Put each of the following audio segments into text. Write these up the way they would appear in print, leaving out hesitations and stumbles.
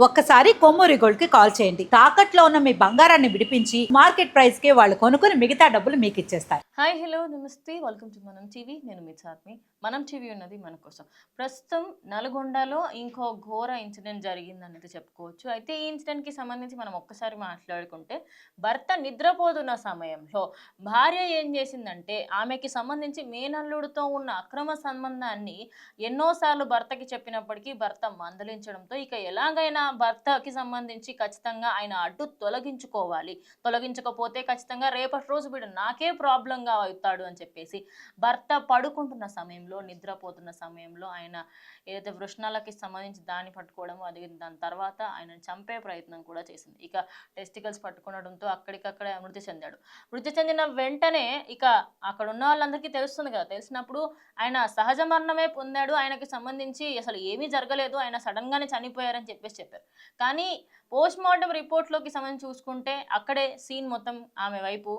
ఒక్కసారి కొమ్మూరి గోల్డ్ కి కాల్ చేయండి. తాకట్లో ఉన్న మీ బంగారాన్ని విడిపించి మార్కెట్ ప్రైస్ కి వాళ్ళు కొనుక్కుని మిగతా డబ్బులు మీకు ఇచ్చేస్తారు. హాయ్ హలో నమస్తే వెల్కమ్ టు మనం టీవీ. నేను మీ చాత్మి. మనం టీవీ ఉన్నది మన కోసం. ప్రస్తుతం నల్గొండలో ఇంకో ఘోర ఇన్సిడెంట్ జరిగిందనేది చెప్పుకోవచ్చు. అయితే ఈ ఇన్సిడెంట్కి సంబంధించి మనం ఒక్కసారి మాట్లాడుకుంటే, భర్త నిద్రపోతున్న సమయంలో భార్య ఏం చేసిందంటే ఆమెకి సంబంధించి మేనల్లుడితో ఉన్న అక్రమ సంబంధాన్ని ఎన్నోసార్లు భర్తకి చెప్పినప్పటికీ భర్త మందలించడంతో ఇక ఎలాగైనా భర్తకి సంబంధించి ఖచ్చితంగా ఆయన అడ్డు తొలగించకపోతే ఖచ్చితంగా రేపటి రోజు వీడు నాకే ప్రాబ్లంగా అవుతాడు అని చెప్పేసి భర్త పడుకుంటున్న సమయంలో, నిద్రపోతున్న సమయంలో ఆయన ఏదైతే వృషణాలకి సంబంధించి దాన్ని పట్టుకోవడము, అది దాని తర్వాత ఆయన చంపే ప్రయత్నం కూడా చేసింది. ఇక టెస్టికల్స్ పట్టుకోవడంతో అక్కడికక్కడే మృతి చెందాడు. మృతి చెందిన వెంటనే ఇక అక్కడ ఉన్న వాళ్ళందరికీ తెలుస్తుంది కదా, తెలిసినప్పుడు ఆయన సహజ మరణమే పొందాడు, ఆయనకి సంబంధించి అసలు ఏమీ జరగలేదు, ఆయన సడన్ గానే చనిపోయారని చెప్పారు. కానీ పోస్ట్ మార్టం రిపోర్ట్లోకి సంబంధించి చూసుకుంటే అక్కడే సీన్ మొత్తం ఆమె వైపు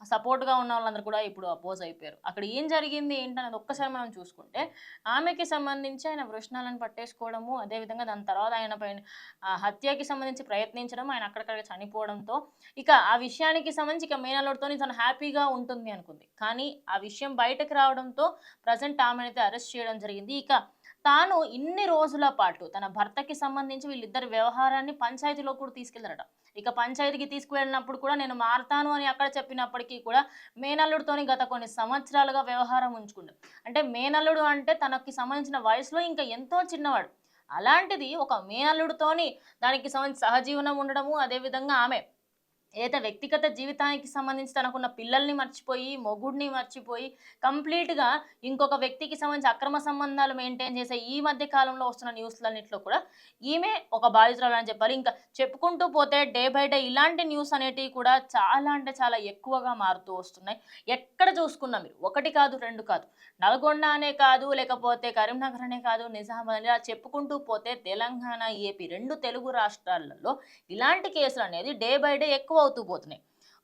సపోర్ట్గా ఉన్న వాళ్ళందరూ కూడా ఇప్పుడు అపోజ్ అయిపోయారు. అక్కడ ఏం జరిగింది ఏంటనేది ఒక్కసారి మనం చూసుకుంటే, ఆమెకి సంబంధించి ఆయన వృషణాలను పట్టేసుకోవడము, అదేవిధంగా దాని తర్వాత ఆయన పైన హత్యకి సంబంధించి ప్రయత్నించడం, ఆయన అక్కడిక్కడ చనిపోవడంతో ఇక ఆ విషయానికి సంబంధించి ఇక మేనల్లుడితో తను హ్యాపీగా ఉంటుంది అనుకుంది. కానీ ఆ విషయం బయటకు రావడంతో ప్రజెంట్ ఆమెనైతే అరెస్ట్ చేయడం జరిగింది. ఇక తాను ఇన్ని రోజుల పాటు తన భర్తకి సంబంధించి వీళ్ళిద్దరి వ్యవహారాన్ని పంచాయతీలో కూడా తీసుకెళ్లారట. ఇక పంచాయతీకి తీసుకువెళ్ళినప్పుడు కూడా నేను మారతాను అని అక్కడ చెప్పినప్పటికీ కూడా మేనల్లుడితోని గత కొన్ని సంవత్సరాలుగా వ్యవహారం ఉంచుకున్నాడు. అంటే మేనల్లుడు అంటే తనకి సంబంధించిన వయసులో ఇంకా ఎంతో చిన్నవాడు. అలాంటిది ఒక మేనల్లుడితోని దానికి సంబంధించి సహజీవనం ఉండడము, అదేవిధంగా ఆమె ఏదైతే వ్యక్తిగత జీవితానికి సంబంధించి తనకున్న పిల్లల్ని మర్చిపోయి, మొగుడిని మర్చిపోయి కంప్లీట్గా ఇంకొక వ్యక్తికి సంబంధించి అక్రమ సంబంధాలు మెయింటైన్ చేసే ఈ మధ్య కాలంలో వస్తున్న న్యూస్లన్నింటిలో కూడా ఈమె ఒక బాధితురాలు అని చెప్పాలి. ఇంకా చెప్పుకుంటూ పోతే డే బై డే ఇలాంటి న్యూస్ అనేటివి కూడా చాలా అంటే చాలా ఎక్కువగా మారుతూ వస్తున్నాయి. ఎక్కడ చూసుకున్నా మీరు, ఒకటి కాదు రెండు కాదు, నల్గొండ అనే కాదు, లేకపోతే కరీంనగర్ అనే కాదు, నిజామాబాద్ ఇలా చెప్పుకుంటూ పోతే తెలంగాణ, ఏపీ రెండు తెలుగు రాష్ట్రాలలో ఇలాంటి కేసులు అనేది డే బై డే ఎక్కువ అవుతూ పోతున్నాయి.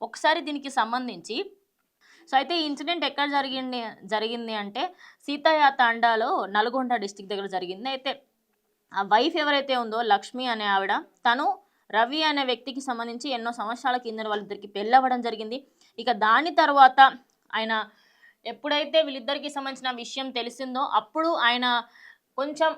ఒకసారి దీనికి సంబంధించి అయితే ఈ ఇన్సిడెంట్ ఎక్కడ జరిగింది అంటే సీతయ్య తాండాలో నల్గొండ డిస్టిక్ దగ్గర జరిగింది. అయితే ఆ వైఫ్ ఎవరైతే ఉందో లక్ష్మి అనే ఆవిడ, తను రవి అనే వ్యక్తికి సంబంధించి ఎన్నో సంవత్సరాల కింద వాళ్ళిద్దరికి పెళ్ళవ్వడం జరిగింది. ఇక దాని తర్వాత ఆయన ఎప్పుడైతే వీళ్ళిద్దరికి సంబంధించిన విషయం తెలిసిందో అప్పుడు ఆయన కొంచెం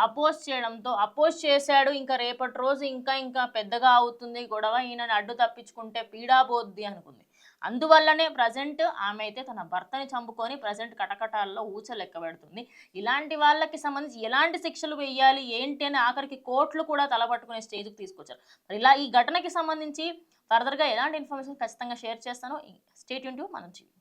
అపోజ్ చేశాడు. ఇంకా రేపటి రోజు ఇంకా పెద్దగా అవుతుంది గొడవ, ఈయనని అడ్డు తప్పించుకుంటే పీడాబోద్ది అనుకుంది. అందువల్లనే ప్రజెంట్ ఆమె అయితే తన భర్తని చంపుకొని ప్రజెంట్ కటకటాల్లో ఊచలెక్క పెడుతుంది. ఇలాంటి వాళ్ళకి సంబంధించి ఎలాంటి శిక్షలు వేయాలి ఏంటి అని ఆఖరికి కోర్టులు కూడా తలపట్టుకునే స్టేజ్కి తీసుకొచ్చారు. మరి ఇలా ఈ ఘటనకి సంబంధించి ఫర్దర్గా ఎలాంటి ఇన్ఫర్మేషన్ ఖచ్చితంగా షేర్ చేస్తాను. స్టే ట్యూన్ టు మనం టీవీ.